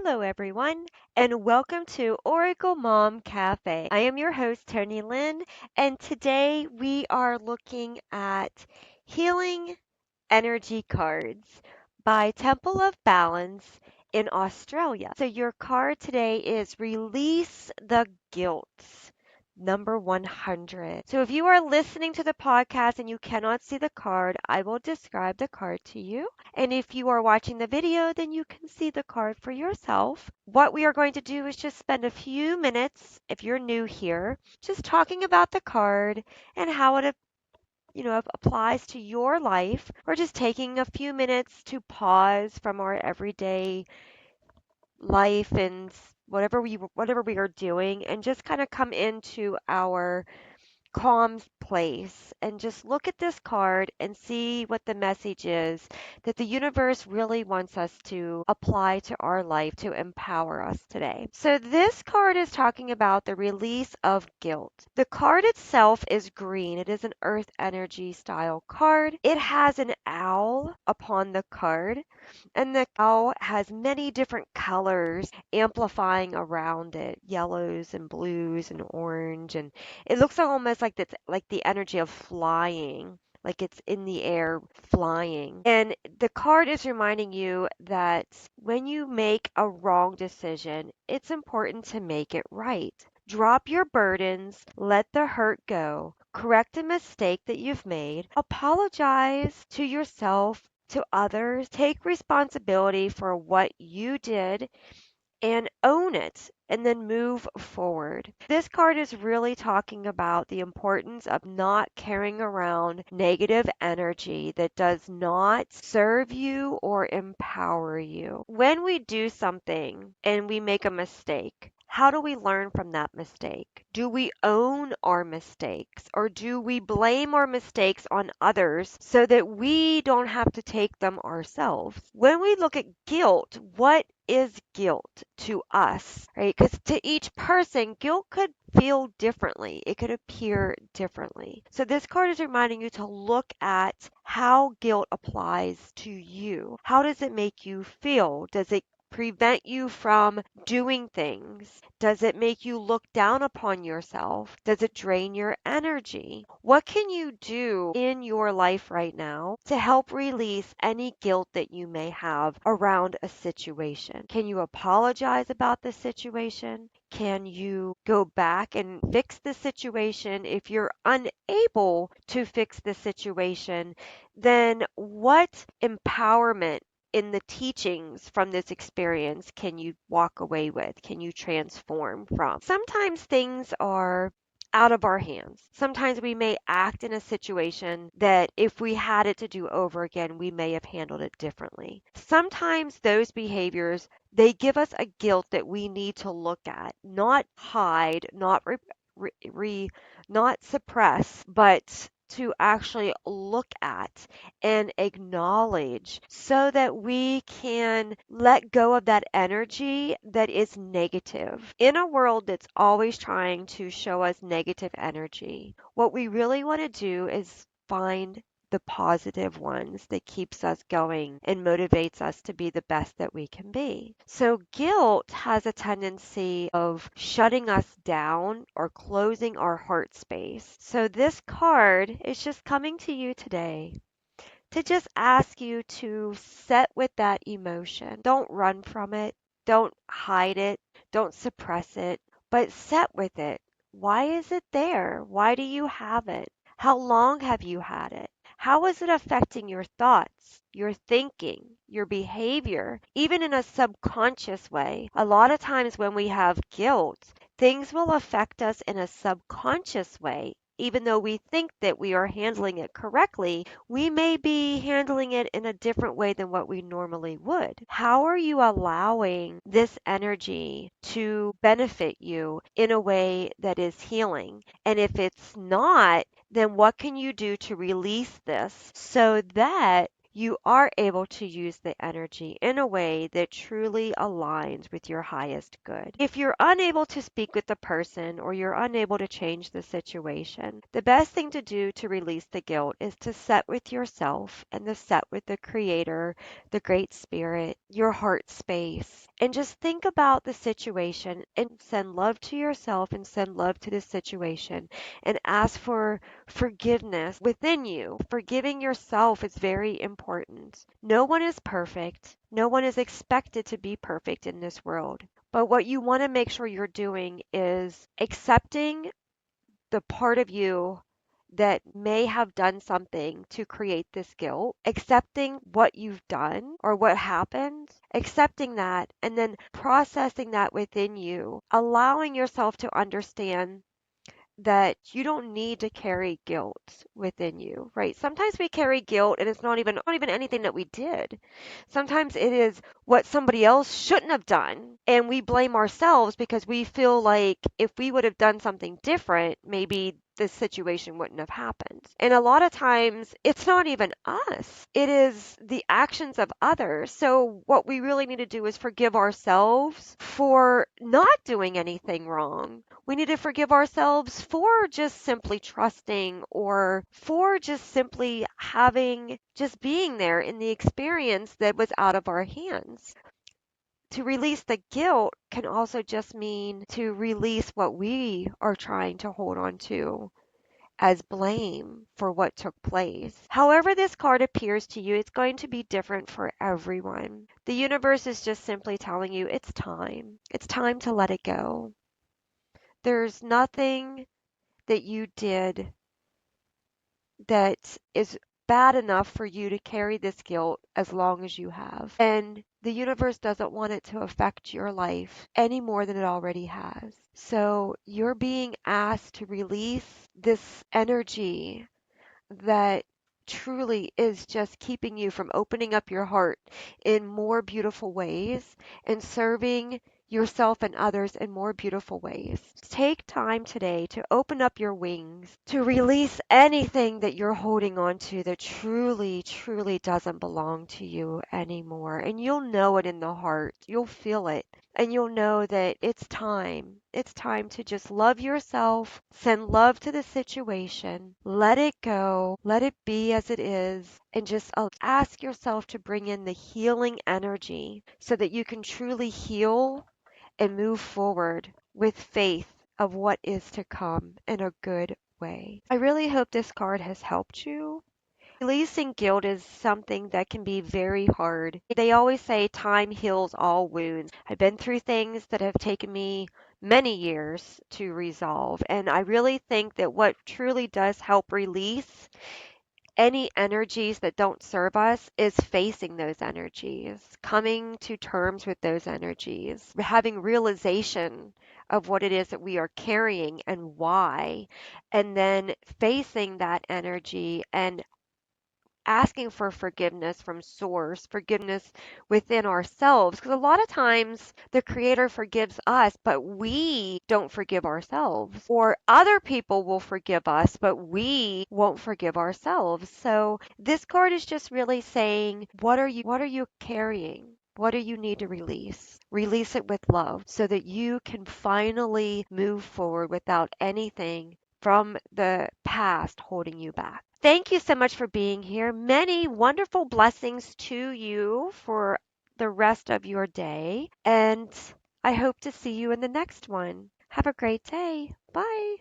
Hello, everyone, and welcome to Oracle Mom Cafe. I am your host, Tony Lynn, and today we are looking at Healing Energy Cards by Temple of Balance in Australia. So, your card today is Release the Guilt. Number 100. So, if you are listening to the podcast and you cannot see the card, I will describe the card to you. And if you are watching the video, then you can see the card for yourself. What we are going to do is just spend a few minutes, if you're new here, just talking about the card and how it applies to your life. We're just taking a few minutes to pause from our everyday life and whatever we are doing and just kind of come into our calm place and just look at this card and see what the message is that the universe really wants us to apply to our life to empower us today. So, this card is talking about the release of guilt. The card itself is green, it is an earth energy style card. It has an owl upon the card, and the owl has many different colors amplifying around it, yellows and blues and orange, and it looks almost like that's like the energy of flying, like it's in the air flying. And the card is reminding you that when you make a wrong decision, it's important to make it right. Drop your burdens, let the hurt go, correct a mistake that you've made, apologize to yourself, to others, take responsibility for what you did and own it and then move forward. This card is really talking about the importance of not carrying around negative energy that does not serve you or empower you. When we do something and we make a mistake, how do we learn from that mistake? Do we own our mistakes or do we blame our mistakes on others so that we don't have to take them ourselves? When we look at guilt, what is guilt to us, right? Because to each person, guilt could feel differently. It could appear differently. So this card is reminding you to look at how guilt applies to you. How does it make you feel? Does it prevent you from doing things? Does it make you look down upon yourself? Does it drain your energy? What can you do in your life right now to help release any guilt that you may have around a situation? Can you apologize about the situation? Can you go back and fix the situation? If you're unable to fix the situation, then what empowerment in the teachings from this experience can you walk away with? Can you transform from? Sometimes things are out of our hands. Sometimes we may act in a situation that if we had it to do over again, we may have handled it differently. Sometimes those behaviors, they give us a guilt that we need to look at, not hide, not suppress, but to actually look at and acknowledge so that we can let go of that energy that is negative. In a world that's always trying to show us negative energy, what we really want to do is find the positive ones that keeps us going and motivates us to be the best that we can be. So guilt has a tendency of shutting us down or closing our heart space. So this card is just coming to you today to just ask you to sit with that emotion. Don't run from it. Don't hide it. Don't suppress it, but sit with it. Why is it there? Why do you have it? How long have you had it? How is it affecting your thoughts, your thinking, your behavior, even in a subconscious way? A lot of times when we have guilt, things will affect us in a subconscious way. Even though we think that we are handling it correctly, we may be handling it in a different way than what we normally would. How are you allowing this energy to benefit you in a way that is healing? And if it's not, then what can you do to release this so that you are able to use the energy in a way that truly aligns with your highest good? If you're unable to speak with the person or you're unable to change the situation, the best thing to do to release the guilt is to sit with yourself and to sit with the Creator, the Great Spirit, your heart space, and just think about the situation and send love to yourself and send love to the situation and ask for forgiveness within you. Forgiving yourself is very important. No one is perfect. No one is expected to be perfect in this world. But what you want to make sure you're doing is accepting the part of you that may have done something to create this guilt, accepting what you've done or what happened, accepting that, and then processing that within you, allowing yourself to understand that you don't need to carry guilt within you, right? Sometimes we carry guilt and it's not even anything that we did. Sometimes it is what somebody else shouldn't have done and we blame ourselves because we feel like if we would have done something different, maybe this situation wouldn't have happened. And a lot of times it's not even us. It is the actions of others. So what we really need to do is forgive ourselves for not doing anything wrong. We need to forgive ourselves for just simply trusting or for just simply just being there in the experience that was out of our hands. To release the guilt can also just mean to release what we are trying to hold on to as blame for what took place. However, this card appears to you, it's going to be different for everyone. The universe is just simply telling you it's time. It's time to let it go. There's nothing that you did that is bad enough for you to carry this guilt as long as you have. And the universe doesn't want it to affect your life any more than it already has. So you're being asked to release this energy that truly is just keeping you from opening up your heart in more beautiful ways and serving yourself and others in more beautiful ways. Take time today to open up your wings, to release anything that you're holding on to that truly, truly doesn't belong to you anymore. And you'll know it in the heart, you'll feel it. And you'll know that it's time. It's time to just love yourself, send love to the situation, let it go, let it be as it is, and just ask yourself to bring in the healing energy so that you can truly heal and move forward with faith of what is to come in a good way. I really hope this card has helped you. Releasing guilt is something that can be very hard. They always say time heals all wounds. I've been through things that have taken me many years to resolve, and I really think that what truly does help release any energies that don't serve us is facing those energies, coming to terms with those energies, having realization of what it is that we are carrying and why, and then facing that energy and asking for forgiveness from source, forgiveness within ourselves. Because a lot of times the Creator forgives us, but we don't forgive ourselves. Or other people will forgive us, but we won't forgive ourselves. So this card is just really saying, what are you carrying? What do you need to release? Release it with love so that you can finally move forward without anything from the past holding you back. Thank you so much for being here. Many wonderful blessings to you for the rest of your day. And I hope to see you in the next one. Have a great day. Bye.